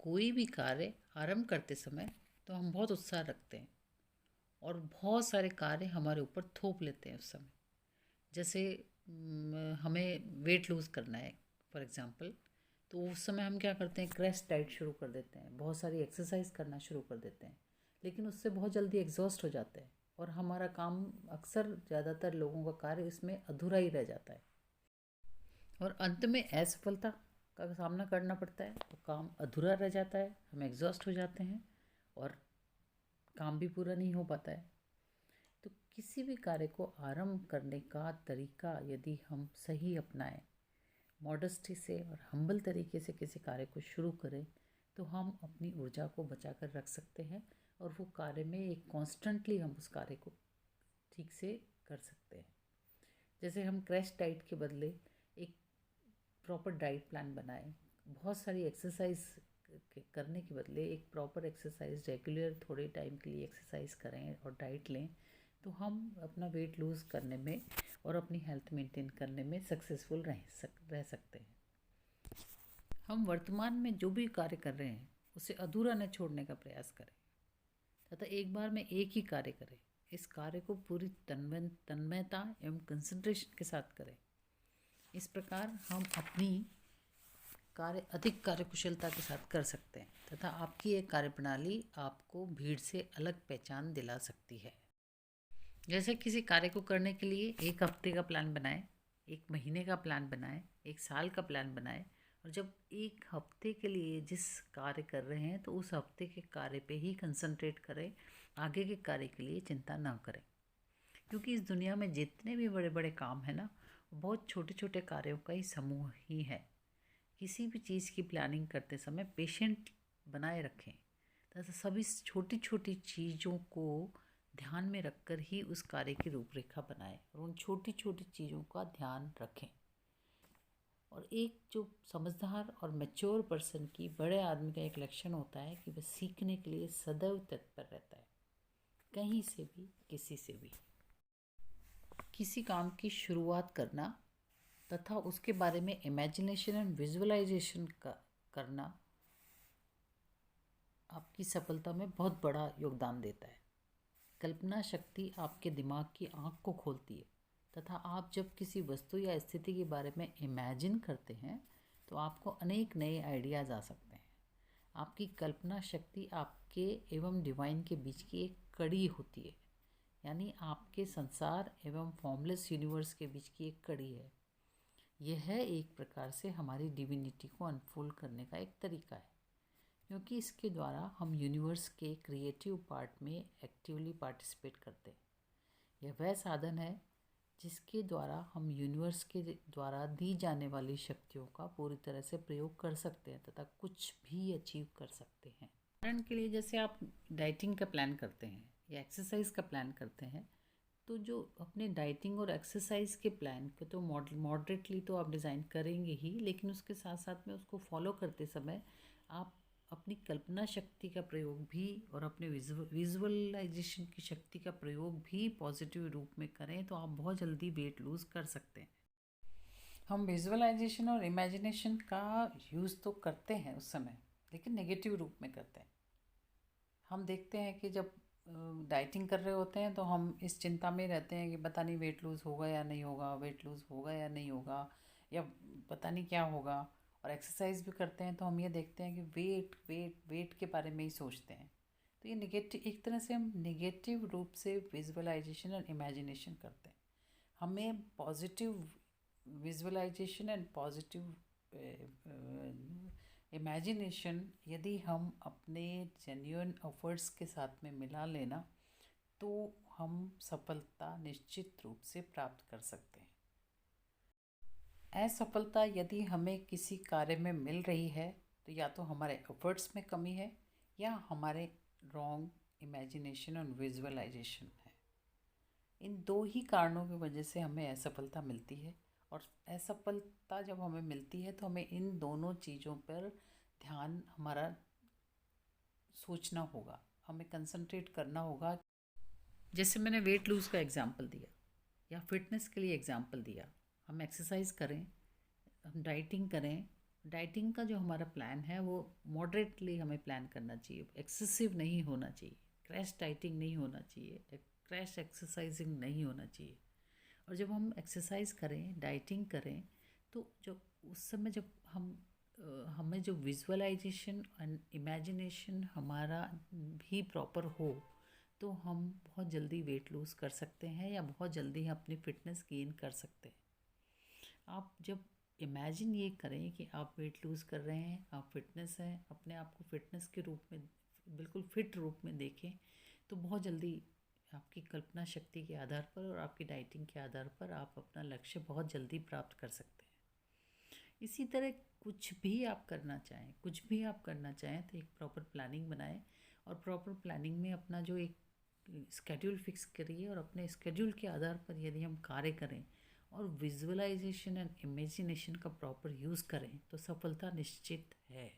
कोई भी कार्य आरंभ करते समय तो हम बहुत उत्साह रखते हैं और बहुत सारे कार्य हमारे ऊपर थोप लेते हैं उस समय। जैसे हमें वेट लूज़ करना है फॉर एग्ज़ाम्पल, तो उस समय हम क्या करते हैं, क्रैश डाइट शुरू कर देते हैं, बहुत सारी एक्सरसाइज करना शुरू कर देते हैं, लेकिन उससे बहुत जल्दी एग्जॉस्ट हो जाते हैं और हमारा काम, अक्सर ज़्यादातर लोगों का कार्य इसमें अधूरा ही रह जाता है और अंत में असफलता का सामना करना पड़ता है, तो काम अधूरा रह जाता है, हम एग्जॉस्ट हो जाते हैं और काम भी पूरा नहीं हो पाता है। तो किसी भी कार्य को आरंभ करने का तरीका यदि हम सही अपनाएं, मॉडेस्टी से और हम्बल तरीके से किसी कार्य को शुरू करें, तो हम अपनी ऊर्जा को बचा कर रख सकते हैं और वो कार्य में एक कॉन्स्टेंटली हम उस कार्य को ठीक से कर सकते हैं। जैसे हम क्रैश डाइट के बदले एक प्रॉपर डाइट प्लान बनाएं, बहुत सारी एक्सरसाइज करने के बदले एक प्रॉपर एक्सरसाइज रेगुलर थोड़े टाइम के लिए एक्सरसाइज करें और डाइट लें, तो हम अपना वेट लूज़ करने में और अपनी हेल्थ मेंटेन करने में सक्सेसफुल रह सकते हैं। हम वर्तमान में जो भी कार्य कर रहे हैं उसे अधूरा न छोड़ने का प्रयास करें तथा एक बार में एक ही कार्य करें। इस कार्य को पूरी तन्मयता एवं कंसंट्रेशन के साथ करें। इस प्रकार हम अपनी कार्य अधिक कार्यकुशलता के साथ कर सकते हैं तथा आपकी एक कार्यप्रणाली आपको भीड़ से अलग पहचान दिला सकती है। जैसे किसी कार्य को करने के लिए 1 हफ्ते का प्लान बनाएं, 1 महीने का प्लान बनाएं, 1 साल का प्लान बनाएं और जब 1 हफ्ते के लिए जिस कार्य कर रहे हैं तो उस हफ्ते के कार्य पे ही कंसंट्रेट करें, आगे के कार्य के लिए चिंता ना करें। क्योंकि इस दुनिया में जितने भी बड़े बड़े काम हैं ना, बहुत छोटे छोटे कार्यों का ही समूह ही है। किसी भी चीज़ की प्लानिंग करते समय पेशेंट बनाए रखें तथा सभी छोटी छोटी चीज़ों को ध्यान में रखकर ही उस कार्य की रूपरेखा बनाएं और उन छोटी छोटी चीज़ों का ध्यान रखें। और एक जो समझदार और मैच्योर पर्सन की, बड़े आदमी का एक लक्षण होता है कि वह सीखने के लिए सदैव तत्पर रहता है, कहीं से भी, किसी से भी। किसी काम की शुरुआत करना तथा उसके बारे में इमेजिनेशन एंड विजुअलाइजेशन करना आपकी सफलता में बहुत बड़ा योगदान देता है। कल्पना शक्ति आपके दिमाग की आँख को खोलती है तथा आप जब किसी वस्तु या स्थिति के बारे में इमेजिन करते हैं तो आपको अनेक नए आइडियाज़ आ सकते हैं। आपकी कल्पना शक्ति आपके एवं डिवाइन के बीच की एक कड़ी होती है, यानी आपके संसार एवं फॉर्मलेस यूनिवर्स के बीच की एक कड़ी है। यह एक प्रकार से हमारी डिविनिटी को अनफोल्ड करने का एक तरीका है, क्योंकि इसके द्वारा हम यूनिवर्स के क्रिएटिव पार्ट में एक्टिवली पार्टिसिपेट करते हैं। यह वह साधन है जिसके द्वारा हम यूनिवर्स के द्वारा दी जाने वाली शक्तियों का पूरी तरह से प्रयोग कर सकते हैं तथा कुछ भी अचीव कर सकते हैं। उदाहरण के लिए, जैसे आप डाइटिंग का प्लान करते हैं या एक्सरसाइज का प्लान करते हैं, तो जो अपने डाइटिंग और एक्सरसाइज के प्लान को तो मॉडरेटली तो आप डिज़ाइन करेंगे ही, लेकिन उसके साथ साथ में उसको फॉलो करते समय आप अपनी कल्पना शक्ति का प्रयोग भी और अपने विजुअलाइजेशन की शक्ति का प्रयोग भी पॉजिटिव रूप में करें तो आप बहुत जल्दी वेट लूज़ कर सकते हैं। हम विजुअलाइजेशन और इमेजिनेशन का यूज़ तो करते हैं उस समय, लेकिन नेगेटिव रूप में करते हैं। हम देखते हैं कि जब डाइटिंग कर रहे होते हैं तो हम इस चिंता में रहते हैं कि पता नहीं वेट लूज़ होगा या नहीं होगा, वेट लूज़ होगा या नहीं होगा, या पता नहीं क्या होगा। और एक्सरसाइज भी करते हैं तो हम ये देखते हैं कि वेट वेट वेट के बारे में ही सोचते हैं। तो ये नेगेटिव, एक तरह से हम नेगेटिव रूप से विजुअलाइजेशन और इमेजिनेशन करते हैं। हमें positive visualization and positive imagination यदि हम अपने जेन्युइन एफर्ट्स के साथ में मिला लेना, तो हम सफलता निश्चित रूप से प्राप्त कर सकते हैं। असफलता यदि हमें किसी कार्य में मिल रही है तो या तो हमारे एफर्ट्स में कमी है या हमारे रॉन्ग इमेजिनेशन और विजुअलाइजेशन है। इन दो ही कारणों की वजह से हमें असफलता मिलती है, और असफलता जब हमें मिलती है तो हमें इन दोनों चीज़ों पर ध्यान हमारा सोचना होगा, हमें कंसंट्रेट करना होगा। जैसे मैंने वेट लूज़ का एग्जांपल दिया या फिटनेस के लिए एग्जांपल दिया, हम एक्सरसाइज करें, हम डाइटिंग करें, डाइटिंग का जो हमारा प्लान है वो मॉडरेटली हमें प्लान करना चाहिए, एक्सेसिव नहीं होना चाहिए, क्रैश डाइटिंग नहीं होना चाहिए, क्रैश एक्सरसाइजिंग नहीं होना चाहिए। और जब हम एक्सरसाइज करें, डाइटिंग करें, तो जब उस समय जब हमें जो विजुअलाइजेशन एंड इमेजिनेशन हमारा भी प्रॉपर हो, तो हम बहुत जल्दी वेट लूज़ कर सकते हैं या बहुत जल्दी अपनी फिटनेस गेन कर सकते हैं। आप जब इमेजिन ये करें कि आप वेट लूज़ कर रहे हैं, आप फिटनेस हैं, अपने आप को फिटनेस के रूप में बिल्कुल फिट रूप में देखें, तो बहुत जल्दी आपकी कल्पना शक्ति के आधार पर और आपकी डाइटिंग के आधार पर आप अपना लक्ष्य बहुत जल्दी प्राप्त कर सकते हैं। इसी तरह कुछ भी आप करना चाहें, कुछ भी आप करना चाहें, तो एक प्रॉपर प्लानिंग बनाएं और प्रॉपर प्लानिंग में अपना जो एक स्केड्यूल फिक्स करिए और अपने स्केड्यूल के आधार पर यदि हम कार्य करें और विजुअलाइजेशन एंड इमेजिनेशन का प्रॉपर यूज़ करें तो सफलता निश्चित है।